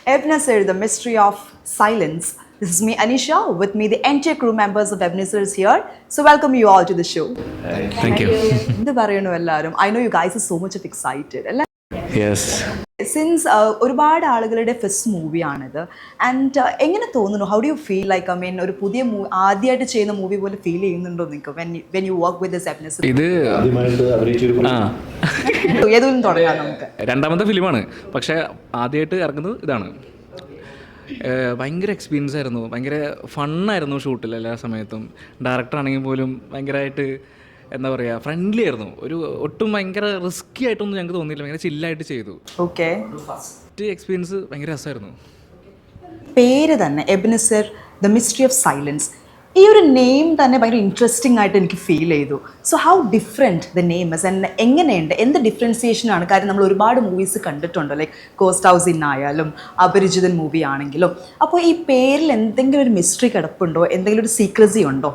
Ebenezer, the mystery of silence. This is me, Anisha. With me, the entire crew members of Ebenezer is here. So welcome you all to the show. Thank you. എന്ത് പറയണു എല്ലാവരും? I know you guys are so much of excited. അല്ലേ? Yes. Since ഒരുപാട് ആളുകളുടെ first മൂവിയാണിത് and എങ്ങനെ തോന്നുന്നു? How do you feel like I mean ഒരു പുതിയ ആദ്യമായിട്ട് ചെയ്യുന്ന മൂവി പോലെ ഫീൽ ചെയ്യുന്നുണ്ടോ നിങ്ങൾക്ക് when you work with this Ebenezer? ഇത് ഏതൊന്നും തുടങ്ങാം നമുക്ക്. രണ്ടാമത്തെ ഫിലിമാണ്, പക്ഷേ ആദ്യമായിട്ട് ഇറങ്ങുന്നത് ഇതാണ്. ഭയങ്കര എക്സ്പീരിയൻസ് ആയിരുന്നു, ഭയങ്കര ഫണ്ണായിരുന്നു ഷൂട്ടിൽ എല്ലാ സമയത്തും. ഡയറക്ടർ ആണെങ്കിൽ പോലും ഭയങ്കരമായിട്ട് എന്താ പറയുക, ഫ്രണ്ട്ലി ആയിരുന്നു. ഒട്ടും ഭയങ്കര റിസ്കി ആയിട്ടൊന്നും ഞങ്ങൾക്ക് തോന്നിയില്ല, ഭയങ്കര ചില്ലായിട്ട് ചെയ്തു. ഓക്കെ, ഫസ്റ്റ് എക്സ്പീരിയൻസ് ഭയങ്കര രസമായിരുന്നു. പേര് തന്നെ എബിനെസർ ദ മിസ്റ്ററി ഓഫ് സൈലൻസ്, ഈ ഒരു നെയിം തന്നെ ഭയങ്കര ഇൻട്രസ്റ്റിംഗ് ആയിട്ട് എനിക്ക് ഫീൽ ചെയ്തു. So how different the name is and എങ്ങനെയുണ്ട്, എന്ത് ഡിഫറൻസിയേഷനാണ്? കാര്യം നമ്മൾ ഒരുപാട് മൂവീസ് കണ്ടിട്ടുണ്ട്, ലൈക്ക് കോസ്റ്റ് ഹൗസ് ഇൻ ആയാലും അപരിചിതൻ മൂവി ആണെങ്കിലും. അപ്പോൾ ഈ പേരിൽ എന്തെങ്കിലും ഒരു മിസ്റ്ററി കിടപ്പുണ്ടോ, എന്തെങ്കിലും ഒരു സീക്രസി ഉണ്ടോ?